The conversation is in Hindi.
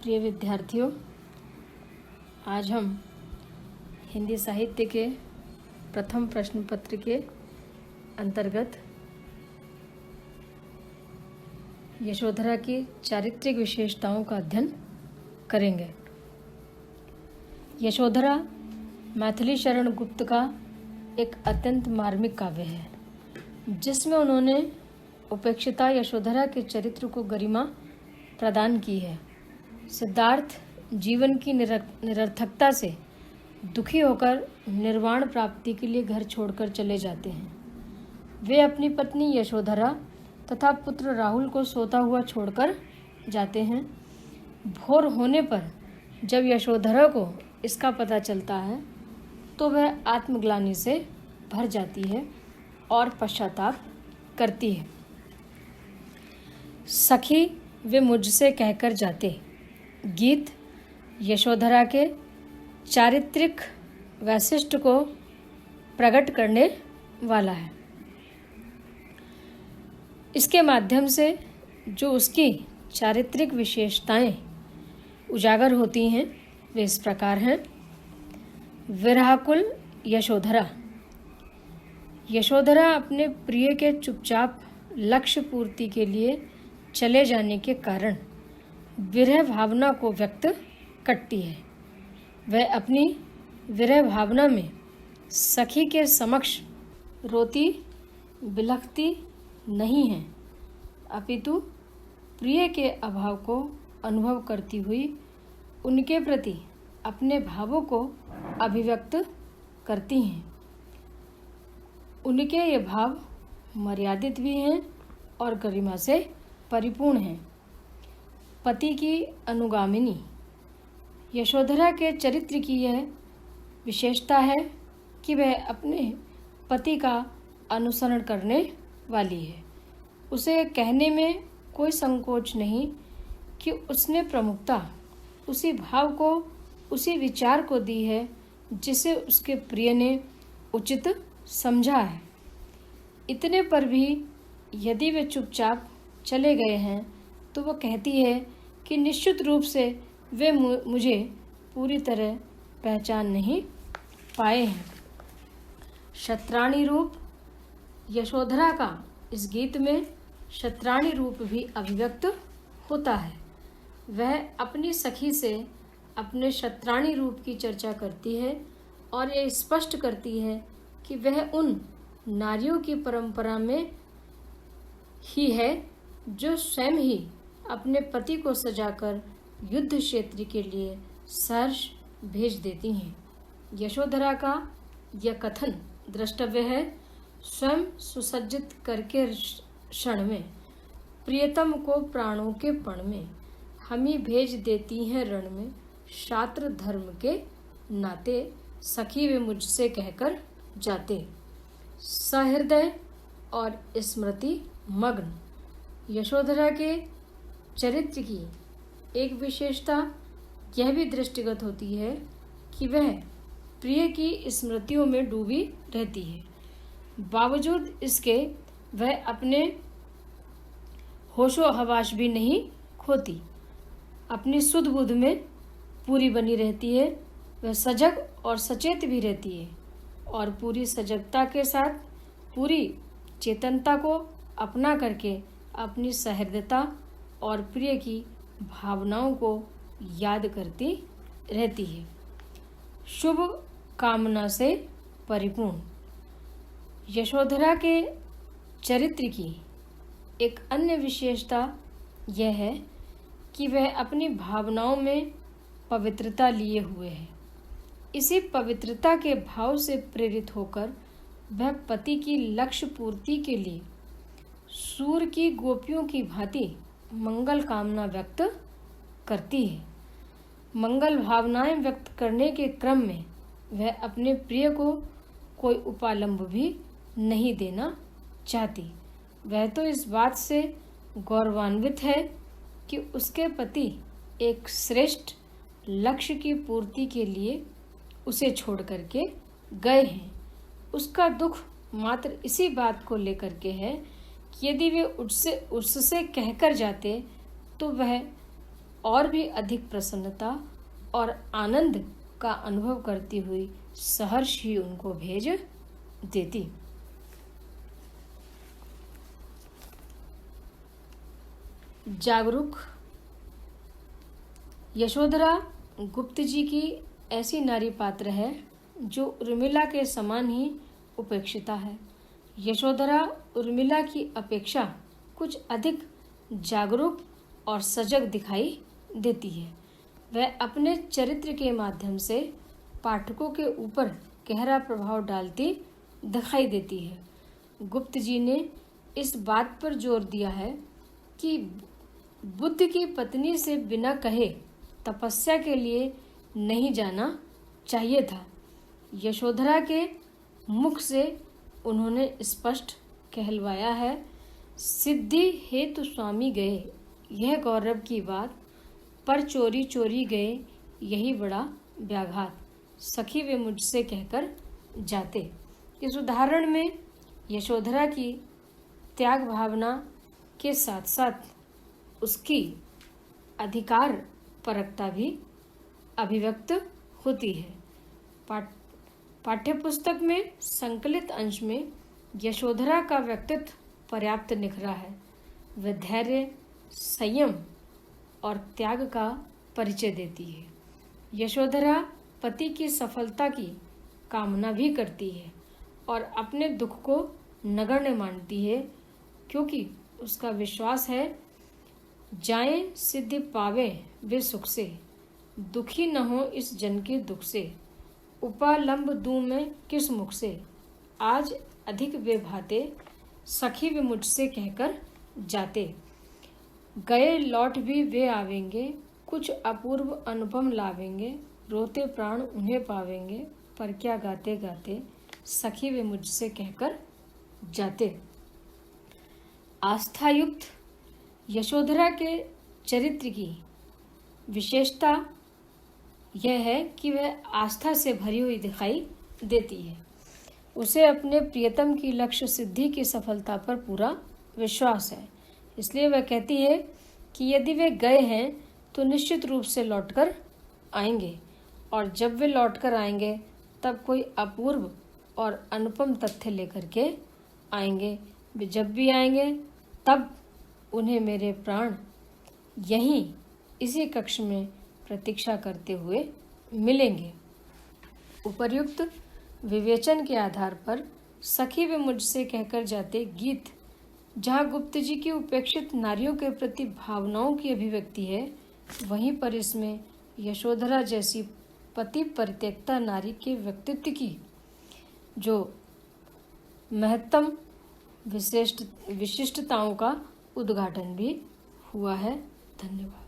प्रिय विद्यार्थियों, आज हम हिंदी साहित्य के प्रथम प्रश्न पत्र के अंतर्गत यशोधरा की चारित्रिक विशेषताओं का अध्ययन करेंगे। यशोधरा मैथिली शरण गुप्त का एक अत्यंत मार्मिक काव्य है, जिसमें उन्होंने उपेक्षिता यशोधरा के चरित्र को गरिमा प्रदान की है। सिद्धार्थ जीवन की निरर्थकता से दुखी होकर निर्वाण प्राप्ति के लिए घर छोड़कर चले जाते हैं। वे अपनी पत्नी यशोधरा तथा पुत्र राहुल को सोता हुआ छोड़कर जाते हैं। भोर होने पर जब यशोधरा को इसका पता चलता है तो वह आत्मग्लानि से भर जाती है और पश्चाताप करती है। सखी वे मुझसे कहकर जाते गीत यशोधरा के चारित्रिक वैशिष्ट्य को प्रकट करने वाला है। इसके माध्यम से जो उसकी चारित्रिक विशेषताएं उजागर होती हैं वे इस प्रकार हैं। विरहाकुल यशोधरा। यशोधरा अपने प्रिय के चुपचाप लक्ष्य पूर्ति के लिए चले जाने के कारण विरह भावना को व्यक्त करती है। वह अपनी विरह भावना में सखी के समक्ष रोती बिलखती नहीं है, अपितु प्रिय के अभाव को अनुभव करती हुई उनके प्रति अपने भावों को अभिव्यक्त करती हैं। उनके ये भाव मर्यादित भी हैं और गरिमा से परिपूर्ण हैं। पति की अनुगामिनी। यशोधरा के चरित्र की यह विशेषता है कि वह अपने पति का अनुसरण करने वाली है। उसे कहने में कोई संकोच नहीं कि उसने प्रमुखता उसी भाव को, उसी विचार को दी है जिसे उसके प्रिय ने उचित समझा है। इतने पर भी यदि वे चुपचाप चले गए हैं तो वह कहती है कि निश्चित रूप से वे मुझे पूरी तरह पहचान नहीं पाए हैं। शत्राणी रूप। यशोधरा का इस गीत में शत्राणी रूप भी अभिव्यक्त होता है। वह अपनी सखी से अपने शत्राणी रूप की चर्चा करती है और यह स्पष्ट करती है कि वह उन नारियों की परंपरा में ही है जो स्वयं ही अपने पति को सजाकर युद्ध क्षेत्र के लिए सहर्ष भेज देती हैं। यशोधरा का यह कथन द्रष्टव्य है। स्वयं सुसज्जित करके क्षण में प्रियतम को प्राणों के पण में हमी भेज देती हैं रण में, शास्त्र धर्म के नाते सखी वे मुझसे कहकर जाते। सहृदय और स्मृति मग्न। यशोधरा के चरित्र की एक विशेषता यह भी दृष्टिगत होती है कि वह प्रिय की स्मृतियों में डूबी रहती है। बावजूद इसके वह अपने होशो हवास भी नहीं खोती, अपनी सुध बुध में पूरी बनी रहती है। वह सजग और सचेत भी रहती है और पूरी सजगता के साथ पूरी चेतनता को अपना करके अपनी सहृदयता और प्रिय की भावनाओं को याद करती रहती है। शुभ कामना से परिपूर्ण। यशोधरा के चरित्र की एक अन्य विशेषता यह है कि वह अपनी भावनाओं में पवित्रता लिए हुए है। इसी पवित्रता के भाव से प्रेरित होकर वह पति की लक्ष्य पूर्ति के लिए सूर की गोपियों की भांति मंगल कामना व्यक्त करती है। मंगल भावनाएं व्यक्त करने के क्रम में वह अपने प्रिय को कोई उपालंब भी नहीं देना चाहती। वह तो इस बात से गौरवान्वित है कि उसके पति एक श्रेष्ठ लक्ष्य की पूर्ति के लिए उसे छोड़ करके गए हैं। उसका दुख मात्र इसी बात को लेकर के है कि यदि वे उससे कहकर जाते तो वह और भी अधिक प्रसन्नता और आनंद का अनुभव करती हुई सहर्ष ही उनको भेज देती। जागरूक यशोधरा गुप्त जी की ऐसी नारी पात्र है जो उर्मिला के समान ही उपेक्षिता है। यशोधरा उर्मिला की अपेक्षा कुछ अधिक जागरूक और सजग दिखाई देती है। वह अपने चरित्र के माध्यम से पाठकों के ऊपर गहरा प्रभाव डालती दिखाई देती है। गुप्त जी ने इस बात पर जोर दिया है कि बुद्ध की पत्नी से बिना कहे तपस्या के लिए नहीं जाना चाहिए था। यशोधरा के मुख से उन्होंने स्पष्ट कहलवाया है, सिद्धि हेतु स्वामी गए यह गौरव की बात, पर चोरी चोरी गए यही बड़ा व्याघात, सखी वे मुझसे कहकर जाते। इस उदाहरण में यशोधरा की त्याग भावना के साथ साथ उसकी अधिकार परकता भी अभिव्यक्त होती है। पाठ्यपुस्तक में संकलित अंश में यशोधरा का व्यक्तित्व पर्याप्त निखरा है। वह धैर्य, संयम और त्याग का परिचय देती है। यशोधरा पति की सफलता की कामना भी करती है और अपने दुख को नगण्य मानती है, क्योंकि उसका विश्वास है, जाएं सिद्धि पावे वे सुख से, दुखी न हो इस जन के दुख से, उपालंब दूं मैं किस मुख से, आज अधिक वे भाते, सखी वे मुझसे कहकर जाते। गए लौट भी वे आवेंगे, कुछ अपूर्व अनुपम लावेंगे, रोते प्राण उन्हें पावेंगे, पर क्या गाते गाते, सखी वे मुझसे कहकर जाते। आस्थायुक्त यशोधरा के चरित्र की विशेषता यह है कि वह आस्था से भरी हुई दिखाई देती है। उसे अपने प्रियतम की लक्ष्य सिद्धि की सफलता पर पूरा विश्वास है। इसलिए वह कहती है कि यदि वे गए हैं तो निश्चित रूप से लौटकर आएंगे, और जब वे लौटकर आएंगे तब कोई अपूर्व और अनुपम तथ्य लेकर के आएंगे। वे जब भी आएंगे तब उन्हें मेरे प्राण यहीं इसी कक्ष में प्रतीक्षा करते हुए मिलेंगे। उपर्युक्त विवेचन के आधार पर सखी वे मुझसे कहकर जाते गीत जहाँ गुप्त जी की उपेक्षित नारियों के प्रति भावनाओं की अभिव्यक्ति है, वहीं पर इसमें यशोधरा जैसी पति परित्यक्ता नारी के व्यक्तित्व की जो महत्तम विशिष्टताओं का उद्घाटन भी हुआ है। धन्यवाद।